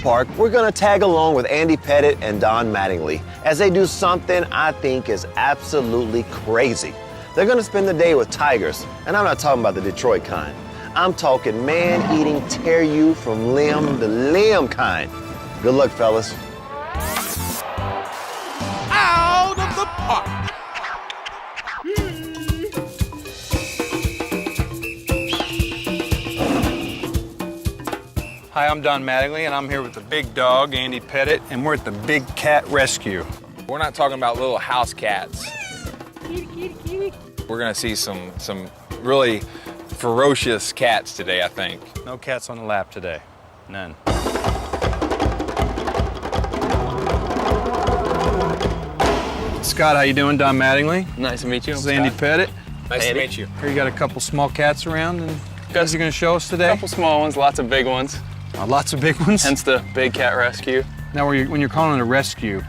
park, we're gonna tag along with Andy Pettit and Don Mattingly as they do something I think is absolutely crazy. They're gonna spend the day with tigers, and I'm not talking about the Detroit kind. I'm talking man-eating, tear you from limb to limb kind. Good luck, fellas. Out of the park. Hi, I'm Don Mattingly, and I'm here with the big dog, Andy Pettit, and we're at the Big Cat Rescue. We're not talking about little house cats. We're gonna see some really ferocious cats today, I think. No cats on the lap today, none. Scott, how you doing? Don Mattingly. Nice to meet you. This is Andy Pettit. Nice to meet you. Here you got a couple small cats around, and guys are gonna show us today? A couple small ones, lots of big ones. Lots of big ones. Hence the Big Cat Rescue. Now, when you're calling it a rescue,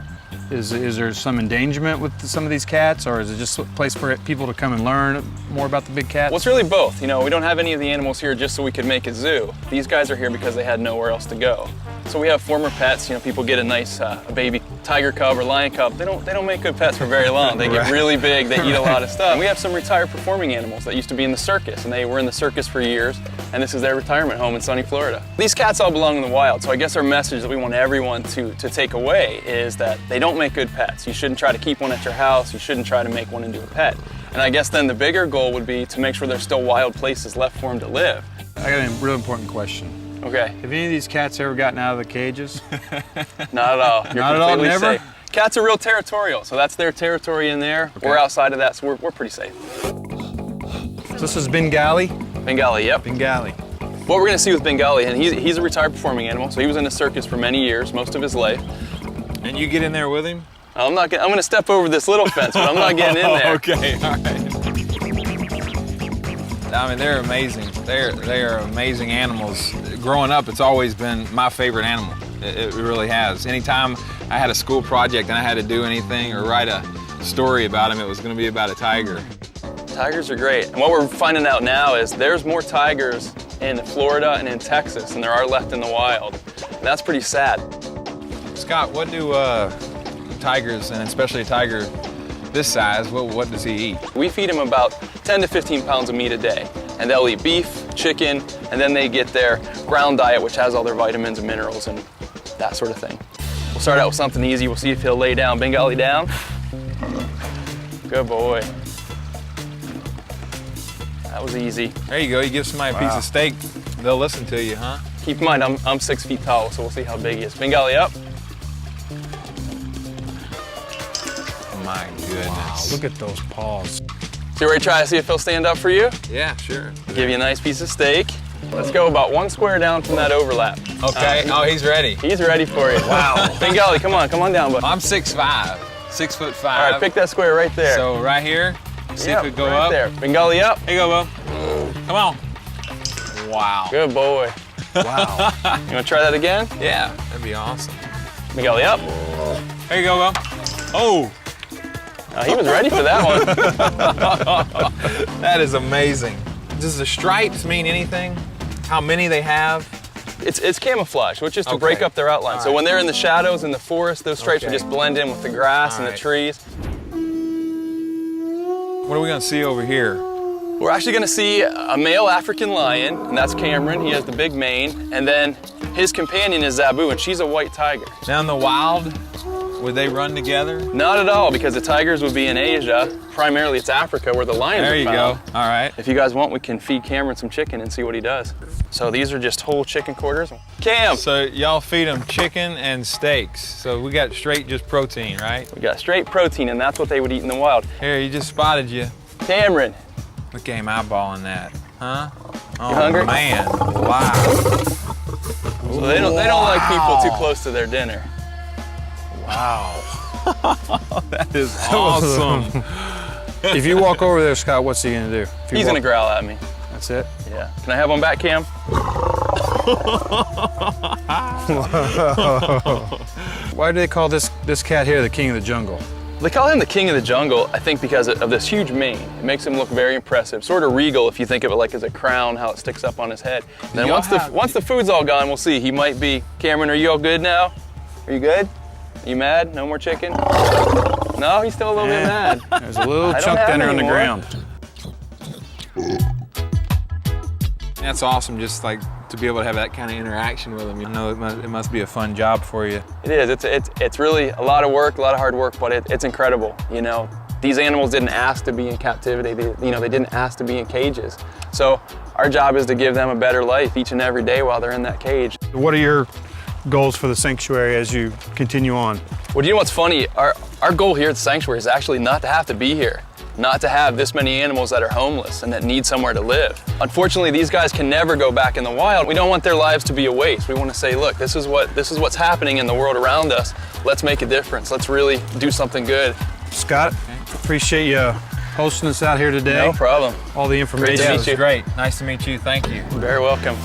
is there some endangerment with some of these cats, or is it just a place for people to come and learn more about the big cats? Well, it's really both. You know, we don't have any of the animals here just so we could make a zoo. These guys are here because they had nowhere else to go. So we have former pets. You know, people get a nice a baby tiger cub or lion cub. They don't make good pets for very long. They get really big. They eat a lot of stuff. And we have some retired performing animals that used to be in the circus, and they were in the circus for years. And this is their retirement home in sunny Florida. These cats all belong in the wild. So I guess our message that we want everyone to take away is that they don't make good pets. You shouldn't try to keep one at your house. You shouldn't try to make one into a pet. And I guess then the bigger goal would be to make sure there's still wild places left for them to live. I got a real important question. Okay. Have any of these cats ever gotten out of the cages? Not at all. You're Not at all, completely never? safe. Cats are real territorial, so that's their territory in there. Okay. We're outside of that, so we're pretty safe. So this is Bengali? Bengali, yep. Bengali. What we're gonna see with Bengali, and he's a retired performing animal, so he was in the circus for many years, most of his life. And you get in there with him? I'm gonna step over this little fence, but I'm not getting in there. Okay, all right. I mean, they're amazing. They are amazing animals. Growing up, it's always been my favorite animal. It really has. Anytime I had a school project and I had to do anything or write a story about him, it was going to be about a tiger. Tigers are great. And what we're finding out now is there's more tigers in Florida and in Texas than there are left in the wild. And that's pretty sad. Scott, what do tigers, and especially a tiger this size, what does he eat? We feed them about 10 to 15 pounds of meat a day. And they'll eat beef, chicken, and then they get their ground diet, which has all their vitamins and minerals and that sort of thing. We'll start out with something easy. We'll see if he'll lay down. Bengali down. Good boy. That was easy. There you go. You give somebody a piece of steak, they'll listen to you, huh? Keep in mind, I'm 6 feet tall, so we'll see how big he is. Bengali up. My goodness. Wow, look at those paws. So you ready to try to see if he'll stand up for you? Yeah, sure. Give you a nice piece of steak. Let's go about 1 square down from that overlap. Okay. Oh, he's ready. He's ready for you. Wow. Bengali, come on down, bud. I'm 6'5", 6'5". All right, pick that square right there. So right here, see Yep, if it go right up. there. Bengali up. Here you go, Bo. Come on. Wow. Good boy. Wow. You want to try that again? Yeah, that'd be awesome. Bengali up. Here you go, Bo. Oh. He was ready for that one. That is amazing. Does the stripes mean anything? How many they have? It's camouflage, which is to break up their outline. So when they're in the shadows in the forest, those stripes will just blend in with the grass and the trees. What are we gonna see over here? We're actually gonna see a male African lion, and that's Cameron. He has the big mane. And then his companion is Zabu, and she's a white tiger. Now in the wild, would they run together? Not at all, because the tigers would be in Asia. Primarily it's Africa where the lions are found. There you go, all right. If you guys want, we can feed Cameron some chicken and see what he does. So these are just whole chicken quarters. Cam! So y'all feed them chicken and steaks. So we got straight just protein, right? We got straight protein, and that's what they would eat in the wild. Here, he just spotted you. Cameron! Look at him eyeballing that, huh? Oh, You hungry? Man, wow. So they don't like people too close to their dinner. Wow. That is awesome. If you walk over there, Scott, what's he gonna do? He's gonna growl at me. That's it? Yeah. Can I have one back, Cam? Why do they call this cat here the king of the jungle? They call him the king of the jungle, I think because of this huge mane. It makes him look very impressive, sort of regal if you think of it like as a crown, how it sticks up on his head. And then once the food's all gone, we'll see. He might be, Cameron, are you all good now? Are you good? Are you mad? No more chicken? No, he's still a little bit mad. There's a little chunk down there on the ground. That's awesome, just like to be able to have that kind of interaction with them. You know, it must be a fun job for you. It is. It's really a lot of work, a lot of hard work, but it's incredible. You know, these animals didn't ask to be in captivity. They didn't ask to be in cages. So our job is to give them a better life each and every day while they're in that cage. What are your goals for the sanctuary as you continue on? Well, you know what's funny? Our goal here at the sanctuary is actually not to have to be here. Not to have this many animals that are homeless and that need somewhere to live. Unfortunately, these guys can never go back in the wild. We don't want their lives to be a waste. We want to say, look, this is what's happening in the world around us. Let's make a difference. Let's really do something good. Scott, appreciate you hosting us out here today. No problem. All the information. Great to meet you. Great. Nice to meet you. Thank you. You're very welcome.